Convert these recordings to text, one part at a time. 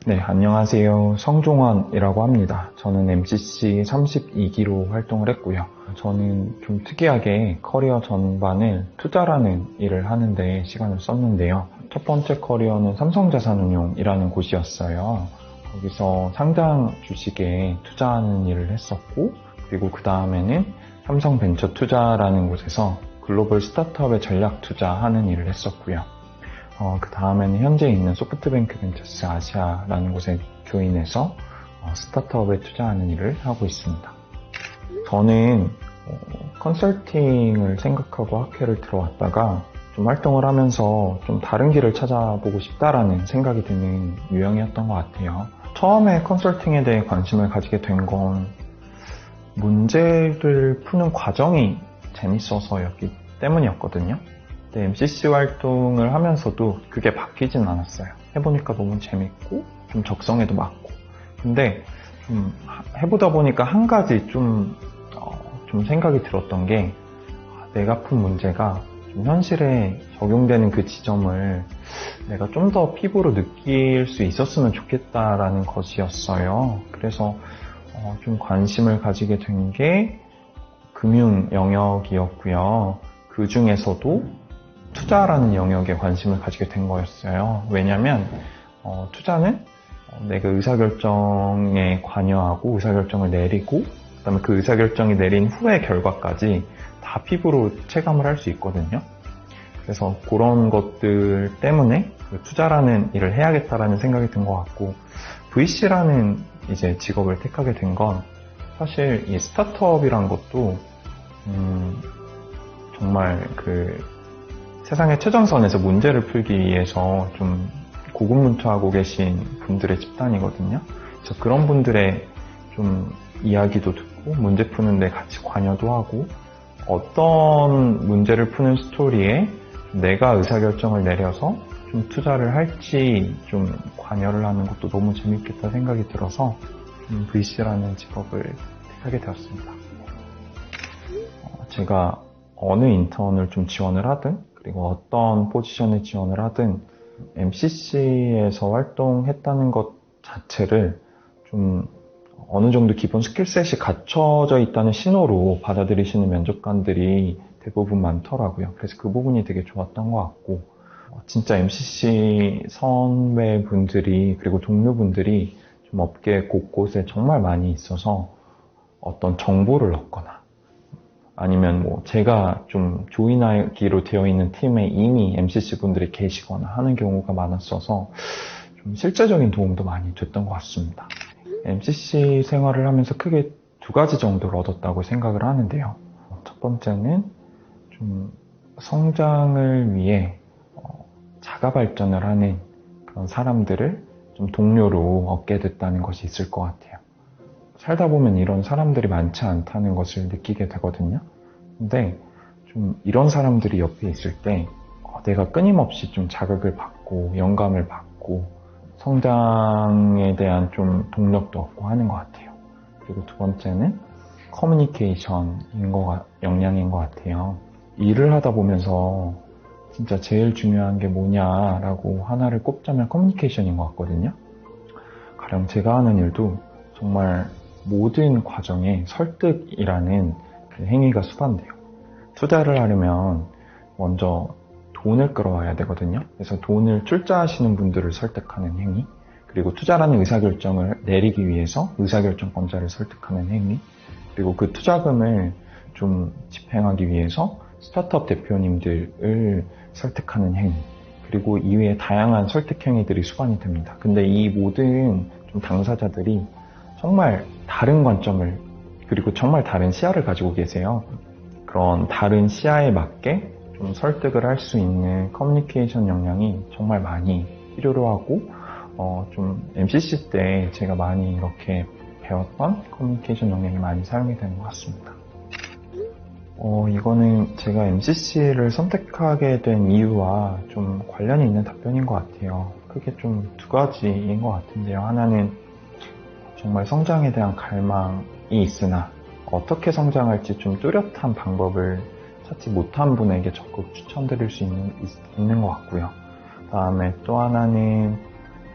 네, 안녕하세요. 성종원이라고 합니다. 저는 MCC 32기로 활동을 했고요. 저는 좀 특이하게 커리어 전반을 투자라는 일을 하는데 시간을 썼는데요. 첫 번째 커리어는 삼성자산운용이라는 곳이었어요. 거기서 상장 주식에 투자하는 일을 했었고, 그리고 그 다음에는 삼성벤처투자라는 곳에서 글로벌 스타트업에 전략 투자하는 일을 했었고요. 그 다음에는 현재 있는 소프트뱅크 벤처스 아시아라는 곳에 조인해서 스타트업에 투자하는 일을 하고 있습니다. 저는 컨설팅을 생각하고 학회를 들어왔다가 좀 활동을 하면서 좀 다른 길을 찾아보고 싶다라는 생각이 드는 유형이었던 것 같아요. 처음에 컨설팅에 대해 관심을 가지게 된 건 문제를 푸는 과정이 재밌어서였기 때문이었거든요. MCC 활동을 하면서도 그게 바뀌진 않았어요. 해보니까 너무 재밌고 좀 적성에도 맞고. 근데 좀 해보다 보니까 한 가지 좀 생각이 들었던 게 내가 푼 문제가 좀 현실에 적용되는 그 지점을 내가 좀 더 피부로 느낄 수 있었으면 좋겠다라는 것이었어요. 그래서 좀 관심을 가지게 된 게 금융 영역이었고요. 그 중에서도 투자라는 영역에 관심을 가지게 된 거였어요. 왜냐면 투자는 내가 의사결정에 관여하고 의사결정을 내리고 그다음에 그 의사결정이 내린 후의 결과까지 다 피부로 체감을 할 수 있거든요. 그래서 그런 것들 때문에 투자라는 일을 해야겠다라는 생각이 든 것 같고, VC라는 이제 직업을 택하게 된 건 사실 이 스타트업이란 것도 정말 세상의 최전선에서 문제를 풀기 위해서 좀 고군분투하고 계신 분들의 집단이거든요. 그래서 그런 분들의 좀 이야기도 듣고 문제 푸는데 같이 관여도 하고, 어떤 문제를 푸는 스토리에 내가 의사결정을 내려서 좀 투자를 할지 좀 관여를 하는 것도 너무 재밌겠다 생각이 들어서 VC라는 직업을 택하게 되었습니다. 제가 어느 인턴을 좀 지원을 하든 그리고 어떤 포지션에 지원을 하든 MCC에서 활동했다는 것 자체를 좀 어느 정도 기본 스킬셋이 갖춰져 있다는 신호로 받아들이시는 면접관들이 대부분 많더라고요. 그래서 그 부분이 되게 좋았던 것 같고, 진짜 MCC 선배분들이 그리고 동료분들이 좀 업계 곳곳에 정말 많이 있어서 어떤 정보를 얻거나 아니면 제가 좀 조인하기로 되어 있는 팀에 이미 MCC 분들이 계시거나 하는 경우가 많았어서 좀 실제적인 도움도 많이 됐던 것 같습니다. MCC 생활을 하면서 크게 두 가지 정도를 얻었다고 생각을 하는데요. 첫 번째는 좀 성장을 위해 자가 발전을 하는 그런 사람들을 좀 동료로 얻게 됐다는 것이 있을 것 같아요. 살다 보면 이런 사람들이 많지 않다는 것을 느끼게 되거든요. 근데 좀 이런 사람들이 옆에 있을 때 내가 끊임없이 좀 자극을 받고 영감을 받고 성장에 대한 좀 동력도 얻고 하는 것 같아요. 그리고 두 번째는 커뮤니케이션인 역량인 것 같아요. 일을 하다 보면서 진짜 제일 중요한 게 뭐냐라고 하나를 꼽자면 커뮤니케이션인 것 같거든요. 가령 제가 하는 일도 정말 모든 과정에 설득이라는 그 행위가 수반돼요. 투자를 하려면 먼저 돈을 끌어와야 되거든요. 그래서 돈을 출자하시는 분들을 설득하는 행위, 그리고 투자라는 의사결정을 내리기 위해서 의사결정권자를 설득하는 행위, 그리고 그 투자금을 좀 집행하기 위해서 스타트업 대표님들을 설득하는 행위, 그리고 이외에 다양한 설득 행위들이 수반이 됩니다. 근데 이 모든 좀 당사자들이 정말 다른 관점을 그리고 정말 다른 시야를 가지고 계세요. 그런 다른 시야에 맞게 좀 설득을 할 수 있는 커뮤니케이션 역량이 정말 많이 필요로 하고, 좀 MCC 때 제가 많이 이렇게 배웠던 커뮤니케이션 역량이 많이 사용이 되는 것 같습니다. 이거는 제가 MCC를 선택하게 된 이유와 좀 관련이 있는 답변인 것 같아요. 크게 좀 두 가지인 것 같은데요. 하나는 정말 성장에 대한 갈망이 있으나 어떻게 성장할지 좀 뚜렷한 방법을 찾지 못한 분에게 적극 추천드릴 수 있는 것 같고요. 다음에 또 하나는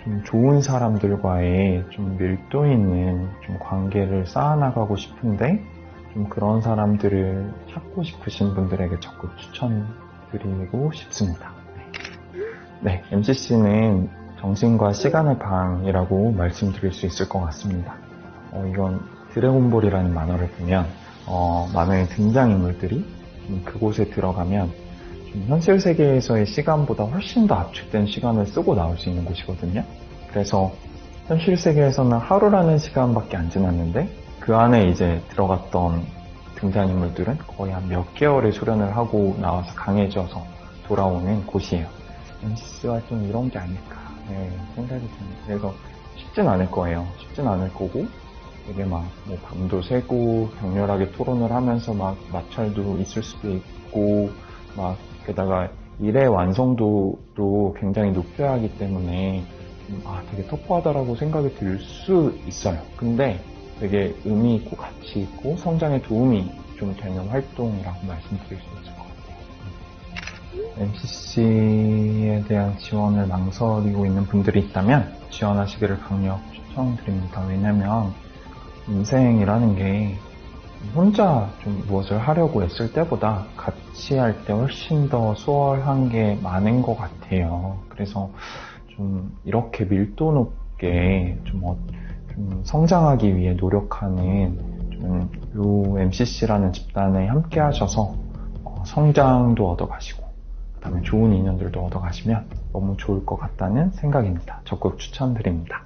좀 좋은 사람들과의 좀 밀도 있는 좀 관계를 쌓아나가고 싶은데 좀 그런 사람들을 찾고 싶으신 분들에게 적극 추천드리고 싶습니다. 네, MCC는 정신과 시간의 방이라고 말씀드릴 수 있을 것 같습니다. 이건 드래곤볼이라는 만화를 보면 많은 등장인물들이 좀 그곳에 들어가면 좀 현실 세계에서의 시간보다 훨씬 더 압축된 시간을 쓰고 나올 수 있는 곳이거든요. 그래서 현실 세계에서는 하루라는 시간밖에 안 지났는데 그 안에 이제 들어갔던 등장인물들은 거의 한 몇 개월의 수련을 하고 나와서 강해져서 돌아오는 곳이에요. MCC 활동 이런 게 아닐까 생각이 듭니다. 그래서 쉽진 않을 거예요. 쉽진 않을 거고 되게 막 뭐 밤도 새고 격렬하게 토론을 하면서 막 마찰도 있을 수도 있고 막 게다가 일의 완성도도 굉장히 높여야 하기 때문에 되게 터프하다라고 생각이 들 수 있어요. 근데 되게 의미 있고 가치 있고 성장에 도움이 좀 되는 활동이라고 말씀드릴 수 있을 것 같아요. MCC에 대한 지원을 망설이고 있는 분들이 있다면 지원하시기를 강력 추천드립니다. 왜냐면 인생이라는 게 혼자 좀 무엇을 하려고 했을 때보다 같이 할 때 훨씬 더 수월한 게 많은 것 같아요. 그래서 좀 이렇게 밀도 높게 좀 성장하기 위해 노력하는 요 MCC라는 집단에 함께 하셔서 성장도 얻어가시고 그다음에 좋은 인연들도 얻어가시면 너무 좋을 것 같다는 생각입니다. 적극 추천드립니다.